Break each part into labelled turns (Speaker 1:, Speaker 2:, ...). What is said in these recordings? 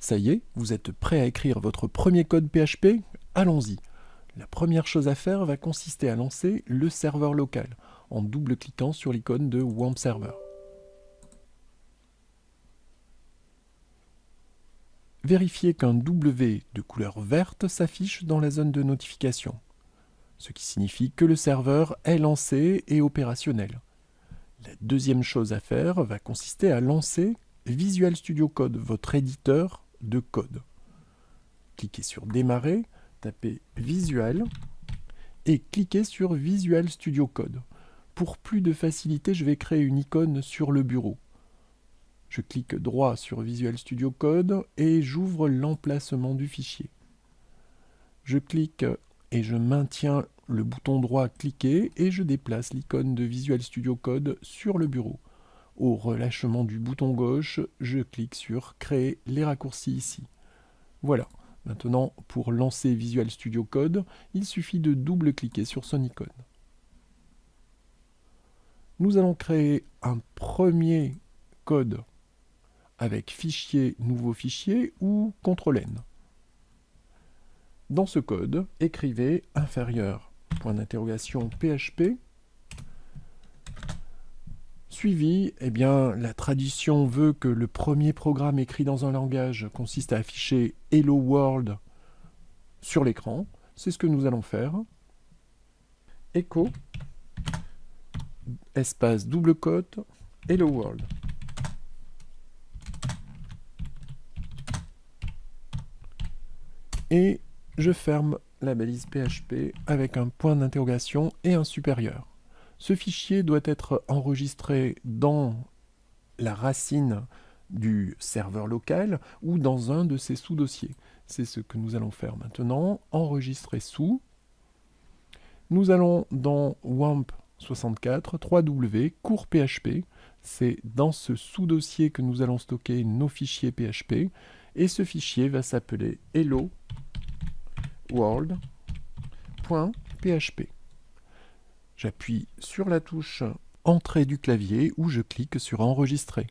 Speaker 1: Ça y est, vous êtes prêt à écrire votre premier code PHP? Allons-y. La première chose à faire va consister à lancer le serveur local en double-cliquant sur l'icône de WAMP Server. Vérifiez qu'un W de couleur verte s'affiche dans la zone de notification, ce qui signifie que le serveur est lancé et opérationnel. La deuxième chose à faire va consister à lancer Visual Studio Code, votre éditeur de code. Cliquez sur Démarrer, tapez Visual et cliquez sur Visual Studio Code. Pour plus de facilité, je vais créer une icône sur le bureau. Je clique droit sur Visual Studio Code et j'ouvre l'emplacement du fichier. Je clique et je maintiens le bouton droit cliqué et je déplace l'icône de Visual Studio Code sur le bureau. Au relâchement du bouton gauche, je clique sur Créer les raccourcis ici. Voilà. Maintenant, pour lancer Visual Studio Code, il suffit de double-cliquer sur son icône. Nous allons créer un premier code avec fichier, nouveau fichier ou CTRL-N. Dans ce code, écrivez inférieur, point d'interrogation PHP, suivi, la tradition veut que le premier programme écrit dans un langage consiste à afficher Hello World sur l'écran. C'est ce que nous allons faire. Echo, espace double quote, Hello World. Et je ferme la balise PHP avec un point d'interrogation et un supérieur. Ce fichier doit être enregistré dans la racine du serveur local ou dans un de ses sous-dossiers. C'est ce que nous allons faire maintenant. Enregistrer sous. Nous allons dans WAMP 64, 3W, cours PHP. C'est dans ce sous-dossier que nous allons stocker nos fichiers PHP. Et ce fichier va s'appeler hello world.php. J'appuie sur la touche Entrée du clavier où je clique sur Enregistrer.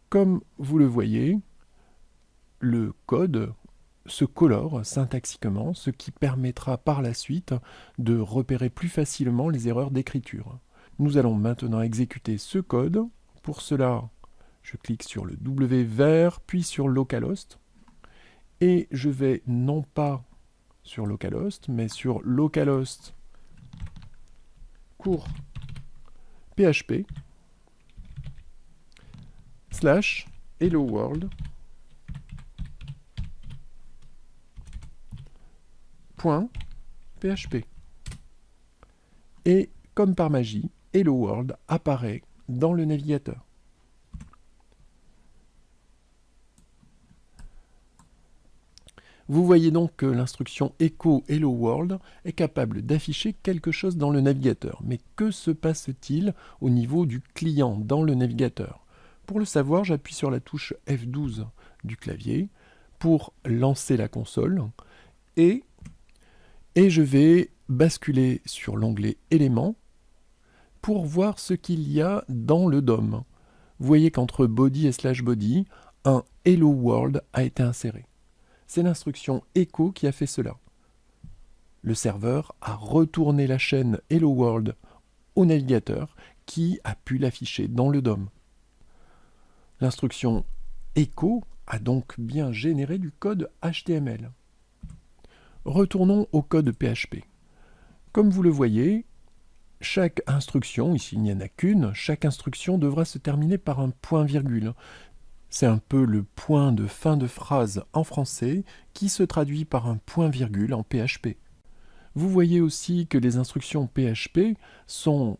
Speaker 1: Comme vous le voyez, le code se colore syntaxiquement, ce qui permettra par la suite de repérer plus facilement les erreurs d'écriture. Nous allons maintenant exécuter ce code. Pour cela, je clique sur le W vert, puis sur localhost. Et je vais non pas sur localhost, mais sur localhost cours PHP / hello world .php. Et comme par magie, Hello World apparaît dans le navigateur. Vous voyez donc que l'instruction echo Hello World est capable d'afficher quelque chose dans le navigateur. Mais que se passe-t-il au niveau du client dans le navigateur? Pour le savoir, j'appuie sur la touche F12 du clavier pour lancer la console et je vais basculer sur l'onglet éléments pour voir ce qu'il y a dans le DOM. Vous voyez qu'entre body et /body, un Hello World a été inséré. C'est l'instruction echo qui a fait cela. Le serveur a retourné la chaîne Hello World au navigateur qui a pu l'afficher dans le DOM. L'instruction echo a donc bien généré du code HTML. Retournons au code PHP. Comme vous le voyez, chaque instruction, ici il n'y en a qu'une, chaque instruction devra se terminer par un point-virgule. C'est un peu le point de fin de phrase en français qui se traduit par un point-virgule en PHP. Vous voyez aussi que les instructions PHP sont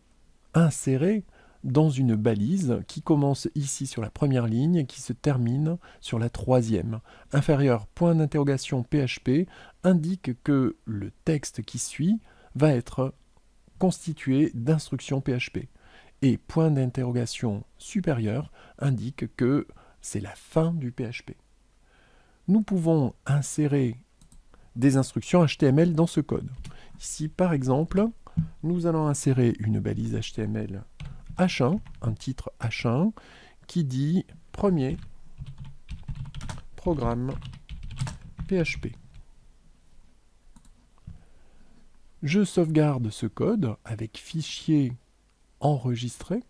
Speaker 1: insérées dans une balise qui commence ici sur la première ligne et qui se termine sur la troisième. Inférieur point d'interrogation PHP indique que le texte qui suit va être constitué d'instructions PHP. Et point d'interrogation supérieur indique que c'est la fin du PHP. Nous pouvons insérer des instructions HTML dans ce code. Ici, par exemple, nous allons insérer une balise HTML H1, un titre H1, qui dit premier programme PHP. Je sauvegarde ce code avec fichier enregistré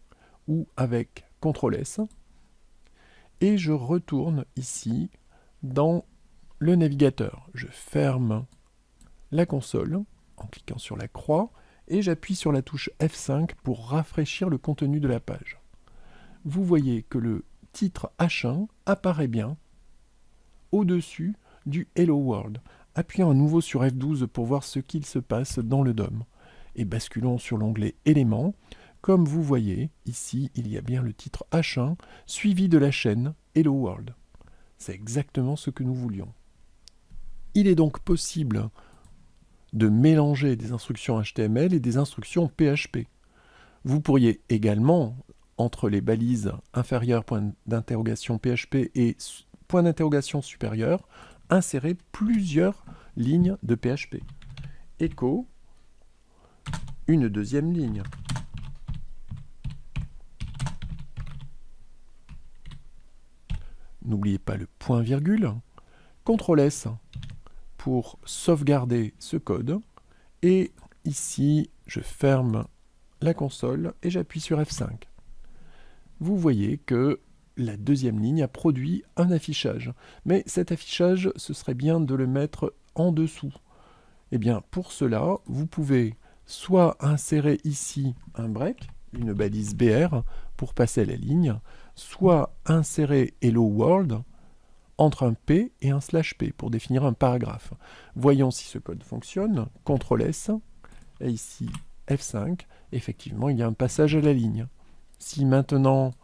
Speaker 1: ou avec CTRL-S et je retourne ici dans le navigateur. Je ferme la console en cliquant sur la croix et j'appuie sur la touche F5 pour rafraîchir le contenu de la page. Vous voyez que le titre H1 apparaît bien au-dessus du Hello World. Appuyons à nouveau sur F12 pour voir ce qu'il se passe dans le DOM. Et basculons sur l'onglet Éléments. Comme vous voyez, ici, il y a bien le titre H1 suivi de la chaîne Hello World. C'est exactement ce que nous voulions. Il est donc possible de mélanger des instructions HTML et des instructions PHP. Vous pourriez également, entre les balises inférieures point d'interrogation PHP et point d'interrogation supérieur, insérer plusieurs lignes de PHP. Echo, une deuxième ligne. N'oubliez pas le point-virgule. CTRL-S pour sauvegarder ce code. Et ici, je ferme la console et j'appuie sur F5. Vous voyez que la deuxième ligne a produit un affichage. Mais cet affichage, ce serait bien de le mettre en dessous. Eh bien, pour cela, vous pouvez soit insérer ici un break, une balise BR, pour passer la ligne, soit insérer Hello World entre un P et un /P pour définir un paragraphe. Voyons si ce code fonctionne. CTRL-S, et ici F5, effectivement, il y a un passage à la ligne. Si maintenant,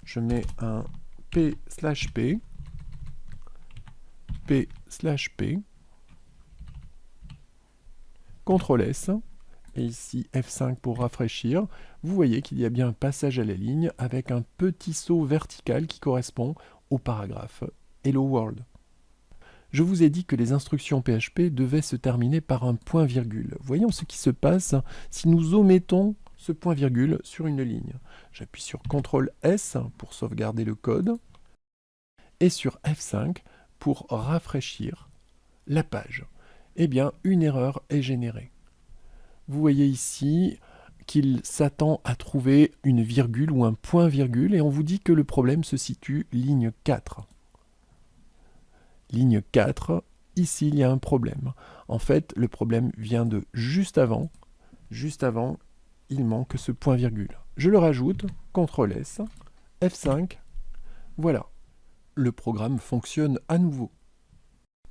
Speaker 1: je mets un P/P, P/P, CTRL-S, et ici F5 pour rafraîchir, vous voyez qu'il y a bien un passage à la ligne avec un petit saut vertical qui correspond au paragraphe Hello World. Je vous ai dit que les instructions PHP devaient se terminer par un point-virgule. Voyons ce qui se passe si nous omettons ce point-virgule sur une ligne. J'appuie sur CTRL-S pour sauvegarder le code et sur F5 pour rafraîchir la page. Eh bien, une erreur est générée. Vous voyez ici qu'il s'attend à trouver une virgule ou un point-virgule et on vous dit que le problème se situe ligne 4. Ligne 4, ici il y a un problème. En fait, le problème vient de juste avant. Juste avant, il manque ce point-virgule. Je le rajoute, CTRL-S, F5, voilà. Le programme fonctionne à nouveau.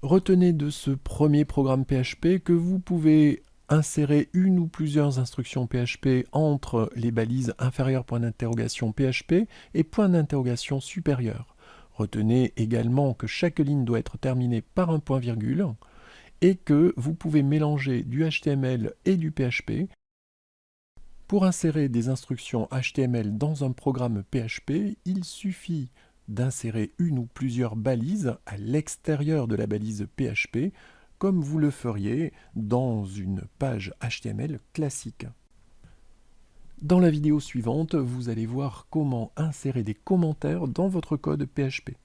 Speaker 1: Retenez de ce premier programme PHP que vous pouvez insérer une ou plusieurs instructions PHP entre les balises inférieures point d'interrogation PHP et point d'interrogation supérieur. Retenez également que chaque ligne doit être terminée par un point-virgule et que vous pouvez mélanger du HTML et du PHP. Pour insérer des instructions HTML dans un programme PHP, il suffit d'insérer une ou plusieurs balises à l'extérieur de la balise PHP, comme vous le feriez dans une page HTML classique. Dans la vidéo suivante, vous allez voir comment insérer des commentaires dans votre code PHP.